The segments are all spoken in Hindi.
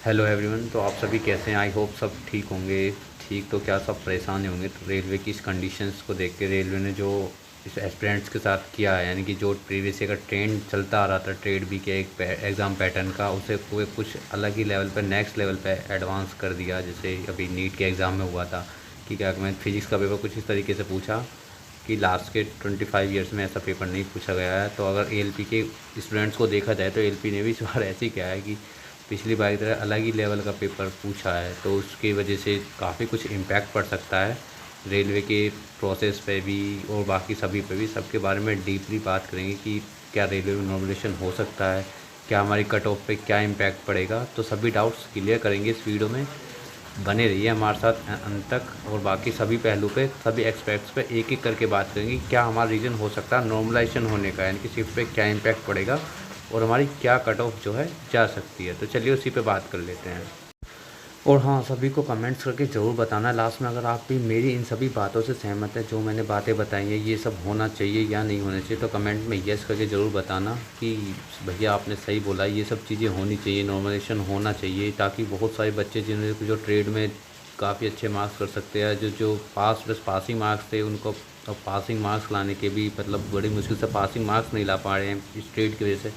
Hello everyone. तो आप सभी कैसे हैं? आई होप सब ठीक होंगे। ठीक तो क्या, सब परेशान ही होंगे। तो रेलवे की इस कंडीशंस को देख के रेलवे ने जो इस एस्पिरेंट्स के साथ किया है, यानी कि जो प्रीवियस ईयर का ट्रेंड चलता आ रहा था ट्रेड बी के एक एग्ज़ाम पैटर्न का, उसे कोई कुछ अलग ही लेवल पर, नेक्स्ट लेवल पर एडवांस कर दिया। जैसे अभी नीट के एग्ज़ाम में हुआ था कि क्या, मैं फिजिक्स का पेपर कुछ इस तरीके से पूछा कि लास्ट के 25 ईयर्स में ऐसा पेपर नहीं पूछा गया है। तो अगर एएलपी के स्टूडेंट्स को देखा जाए तो एएलपी ने भी इस बार ऐसे ही किया है कि पिछली बार की तरह अलग ही लेवल का पेपर पूछा है। तो उसकी वजह से काफ़ी कुछ इम्पैक्ट पड़ सकता है रेलवे के प्रोसेस पे भी और बाकी सभी पे भी। सबके बारे में डीपली बात करेंगे कि क्या रेलवे में नॉमिनेशन हो सकता है, क्या हमारी कट ऑफ पे क्या इम्पैक्ट पड़ेगा। तो सभी डाउट्स क्लियर करेंगे इस वीडियो में। बने रहिए हमारे साथ अंत तक। और बाकी सभी पहलू पे, सभी एक्सपेक्ट्स पे एक एक करके बात करेंगे। क्या हमारा रीज़न हो सकता है नॉर्मलाइजेशन होने का, यानी कि शिफ्ट पे क्या इम्पैक्ट पड़ेगा और हमारी क्या कट ऑफ जो है जा सकती है। तो चलिए उसी पे बात कर लेते हैं। और हाँ, सभी को कमेंट्स करके ज़रूर बताना लास्ट में, अगर आप भी मेरी इन सभी बातों से सहमत है, जो मैंने बातें बताई हैं ये सब होना चाहिए या नहीं होना चाहिए। तो कमेंट में यस करके ज़रूर बताना कि भैया आपने सही बोला, ये सब चीज़ें होनी चाहिए, नॉर्मलाइजेशन होना चाहिए, ताकि बहुत सारे बच्चे जिन्होंने जो ट्रेड में काफ़ी अच्छे मार्क्स कर सकते हैं, जो जो पास बस पासिंग मार्क्स थे, उनको अब पासिंग मार्क्स लाने के भी मतलब बड़ी मुश्किल से पासिंग मार्क्स नहीं ला पा रहे हैं इस ट्रेड की वजह से,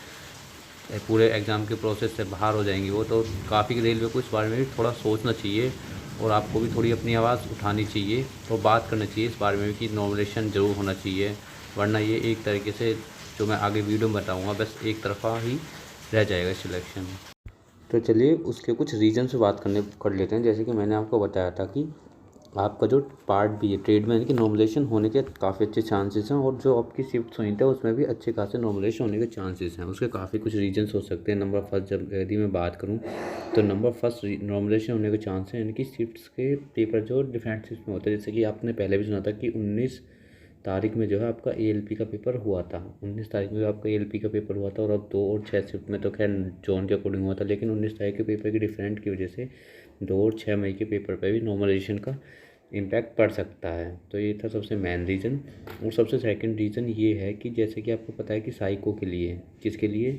पूरे एग्ज़ाम के प्रोसेस से बाहर हो जाएंगी वो। तो काफ़ी रेलवे को इस बारे में भी थोड़ा सोचना चाहिए और आपको भी थोड़ी अपनी आवाज़ उठानी चाहिए और बात करना चाहिए इस बारे में भी कि नॉमिनेशन ज़रूर होना चाहिए। वरना ये एक तरीके से, जो मैं आगे वीडियो में बताऊँगा, बस एक तरफा ही रह जाएगा सिलेक्शन। तो चलिए उसके कुछ रीज़न से बात कर लेते हैं। जैसे कि मैंने आपको बताया था कि आपका जो पार्ट भी है ट्रेड में, यानी कि नॉमिनेशन होने के काफ़ी अच्छे चांसेस हैं, और जो आपकी शिफ्ट हुई थे उसमें भी अच्छे खासे नॉमिनेशन होने के चांसेस हैं। उसके काफ़ी कुछ रीजंस हो सकते हैं। नंबर फर्स्ट, जब यदि मैं बात करूं तो नंबर फर्स्ट नॉमिनेशन होने के चांस हैं, यानी कि शिफ्ट्स के पेपर जो डिफरेंट शिफ्ट में होते हैं। जैसे कि आपने पहले भी सुना था कि 19 तारीख में जो है आपका एएलपी का पेपर हुआ था। 19 तारीख में आपका एएलपी का पेपर हुआ था, और अब 2 और 6 शिफ्ट में तो खैर जोन के अकॉर्डिंग हुआ था, लेकिन 19 तारीख के पेपर की डिफरेंट की वजह से 2 और 6 मई के पेपर पर भी नॉर्मलाइजेशन का इम्पैक्ट पड़ सकता है। तो ये था सबसे मेन रीज़न। और सबसे सेकंड रीज़न ये है कि जैसे कि आपको पता है कि साइको के लिए, किसके लिए,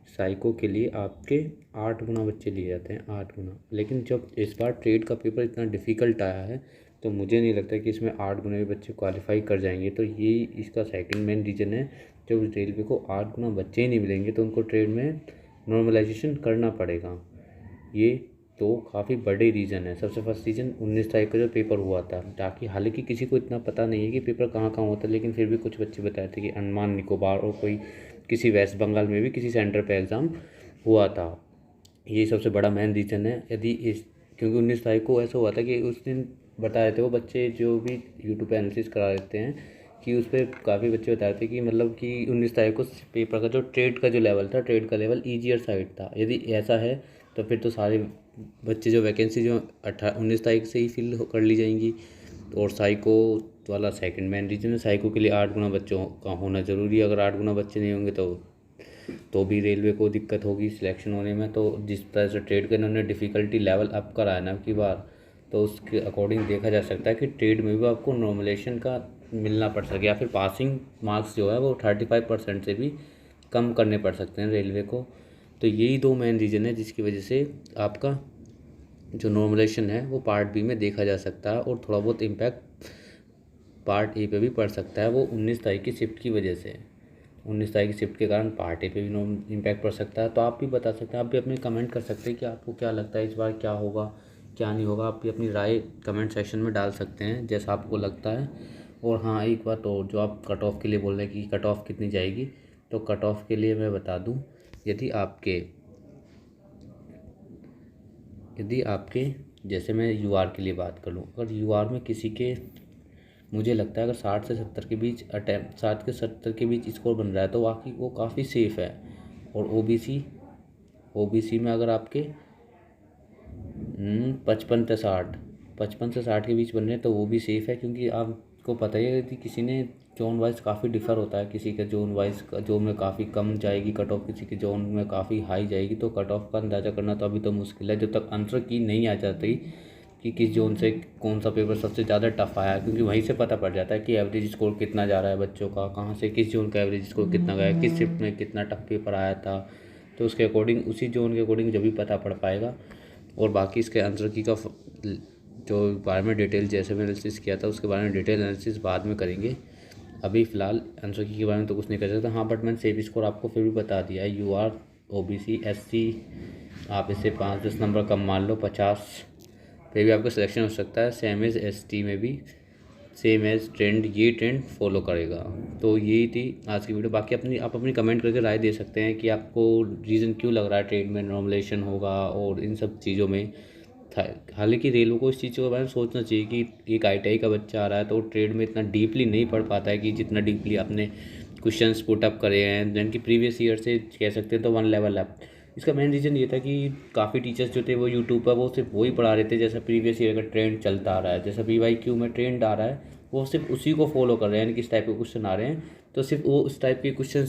साइको के लिए आपके 8 गुना बच्चे लिए जाते हैं, 8 गुना। लेकिन जब इस बार ट्रेड का पेपर इतना डिफ़िकल्ट आया है तो मुझे नहीं लगता कि इसमें 8 गुना भी बच्चे क्वालिफाई कर जाएंगे। तो ये इसका सेकंड मेन रीज़न है। जब रेलवे को 8 गुना बच्चे ही नहीं मिलेंगे तो उनको ट्रेड में नॉर्मलाइजेशन करना पड़ेगा। ये तो काफ़ी बड़े रीज़न है। सबसे फर्स्ट रीज़न 19 तारीख का जो पेपर हुआ था, ताकि हालांकि किसी को इतना पता नहीं है कि पेपर कहाँ कहाँ होता है, लेकिन फिर भी कुछ बच्चे बताए थे कि अंडमान निकोबार और कोई किसी वेस्ट बंगाल में भी किसी सेंटर पे एग्ज़ाम हुआ था। ये सबसे बड़ा मेन रीज़न है। यदि इस, क्योंकि 19 तारीख को ऐसा हुआ था कि उस दिन बता रहे थे वो बच्चे जो भी यूट्यूब पे एनालिसिस करा देते हैं, कि उस पर काफ़ी बच्चे बता रहे थे कि मतलब कि 19 तारीख को पेपर का जो ट्रेड का जो लेवल था, ट्रेड का लेवल ईजियर साइड था। यदि ऐसा है तो फिर तो सारे बच्चे जो वैकेंसी जो 19 तारीख से ही फिल कर ली जाएंगी। और साइको वाला सेकंड मेन रीज़न है। साइको के लिए 8 गुना बच्चों का होना ज़रूरी है। अगर 8 गुना बच्चे नहीं होंगे तो भी रेलवे को दिक्कत होगी सिलेक्शन होने में। तो जिस तरह से ट्रेड का इन्होंने डिफ़िकल्टी लेवल अप करा है ना की बार, तो उसके अकॉर्डिंग देखा जा सकता है कि ट्रेड में भी आपको नॉर्मलेशन का मिलना पड़ सके, या फिर पासिंग मार्क्स जो है वो 35% से भी कम करने पड़ सकते हैं रेलवे को। तो यही 2 मेन रीज़न है जिसकी वजह से आपका जो नॉर्मलाइजेशन है वो पार्ट बी में देखा जा सकता है, और थोड़ा बहुत इम्पैक्ट पार्ट ए पे भी पड़ सकता है। वो 19 तारीख की शिफ्ट की वजह से, 19 तारीख की शिफ्ट के कारण पार्ट ए पे भी इम्पैक्ट पड़ सकता है। तो आप भी बता सकते हैं, आप भी अपने कमेंट कर सकते हैं कि आपको क्या लगता है इस बार क्या होगा क्या नहीं होगा। आप भी अपनी राय कमेंट सेक्शन में डाल सकते हैं जैसा आपको लगता है। और हाँ, एक बात और, जो आप कट ऑफ के लिए बोल रहे हैं कि कट ऑफ कितनी जाएगी, तो कट ऑफ के लिए मैं बता दूँ, यदि आपके यदि आपके जैसे मैं यूआर के लिए बात कर लूँ, अगर यूआर में किसी के, मुझे लगता है अगर 60 से 70 के बीच अटैम्प्ट, 60 के 70 के बीच स्कोर बन रहा है तो वाकई वो काफ़ी सेफ़ है। और ओबीसी में अगर आपके 55 से 60 के बीच बन रहे हैं तो वो भी सेफ़ है, क्योंकि आपको पता ही है कि किसी ने जोन वाइज काफ़ी डिफ़र होता है। किसी के जोन वाइज जोन में काफ़ी कम जाएगी कट ऑफ, किसी के जोन में काफ़ी हाई जाएगी। तो कट ऑफ का अंदाज़ा करना तो अभी तो मुश्किल है जब तक आंसर की नहीं आ जाती कि किस जोन से कौन सा पेपर सबसे ज़्यादा टफ आया है, क्योंकि वहीं से पता पड़ जाता है कि एवरेज स्कोर कितना जा रहा है बच्चों का, कहाँ से किस जोन का एवरेज स्कोर कितना गया, किस शिफ्ट में कितना टफ पेपर आया था। तो उसके अकॉर्डिंग, उसी जोन के अकॉर्डिंग जब भी पता पड़ पाएगा और बाकी इसके आंसर की का जो बारे में डिटेल जैसे मैंने एनालिसिस किया था उसके बारे में डिटेल एनालिसिस बाद में करेंगे। अभी फ़िलहाल आंसर की के बारे में तो कुछ नहीं कर सकता। हाँ, बट मैंने सेफ स्कोर आपको फिर भी बता दिया है। यू आर OBC SC, आप इससे 5-10 नंबर कम मान लो, 50, फिर भी आपका सिलेक्शन हो सकता है। सेम एज ST में भी सेम एज ट्रेंड, ये ट्रेंड फॉलो करेगा। तो यही थी आज की वीडियो। बाकी आप अपनी कमेंट करके राय दे सकते हैं कि आपको रीज़न क्यों लग रहा है ट्रेड में नॉर्मलाइजेशन होगा और इन सब चीज़ों में था। हालांकि रेलवे को इस चीज़ के बारे में सोचना चाहिए कि एक ITI का बच्चा आ रहा है तो ट्रेड में इतना डीपली नहीं पढ़ पाता है कि जितना डीपली आपने क्वेश्चंस पुट अप करे हैं, जन कि प्रीवियस ईयर से कह सकते हैं तो 1 लेवल अप। इसका मेन रीज़न ये था कि काफ़ी टीचर्स जो थे वो यूट्यूब पर वो सिर्फ वही पढ़ा रहे थे जैसा प्रीवियस ईयर का ट्रेंड चलता आ रहा है। जैसा PYQ में ट्रेंड आ रहा है वो सिर्फ उसी को फॉलो कर रहे हैं, यानी कि इस टाइप के क्वेश्चन आ रहे हैं तो सिर्फ वो उस टाइप के क्वेश्चन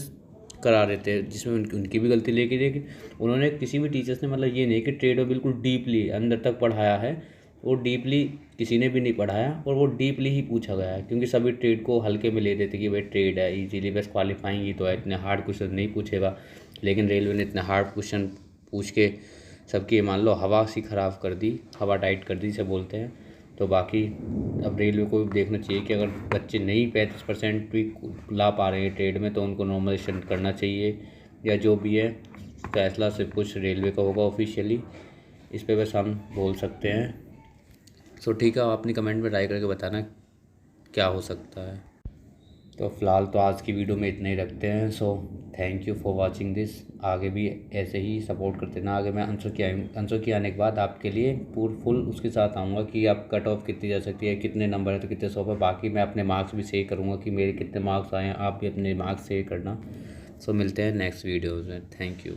करा रहे थे, जिसमें उनकी भी गलती लेकिन उन्होंने किसी भी टीचर्स ने मतलब ये नहीं कि ट्रेड में बिल्कुल डीपली अंदर तक पढ़ाया है। वो डीपली किसी ने भी नहीं पढ़ाया और वो डीपली ही पूछा गया है, क्योंकि सभी ट्रेड को हल्के में ले देते कि भाई ट्रेड है इजीली बस क्वालिफाइंग ही तो है, इतने हार्ड क्वेश्चन नहीं पूछेगा। लेकिन रेलवे ने इतने हार्ड क्वेश्चन पूछ के सबकी मान लो हवा सी ख़राब कर दी, हवा टाइट कर दी इसे बोलते हैं। तो बाकी अब रेलवे को देखना चाहिए कि अगर बच्चे नहीं 35% भी ला पा रहे हैं ट्रेड में तो उनको नॉर्मलाइजेशन करना चाहिए, या जो भी है फैसला सिर्फ कुछ रेलवे का होगा ऑफिशियली, इस पे बस हम बोल सकते हैं। सो ठीक है, आप अपनी कमेंट में राय करके बताना क्या हो सकता है। तो फ़िलहाल तो आज की वीडियो में इतना ही रखते हैं। So thank you for watching this. आगे भी ऐसे ही सपोर्ट करते ना। आगे मैं आंसर की आने के बाद आपके लिए फुल उसके साथ आऊँगा कि आप कट ऑफ कितनी जा सकती है, कितने नंबर है तो कितने 100 पर। बाकी मैं अपने मार्क्स भी शेयर करूँगा कि मेरे कितने मार्क्स आए हैं, आप भी अपने मार्क्स शेयर करना। सो मिलते हैं नेक्स्ट वीडियोज़ में। Thank you.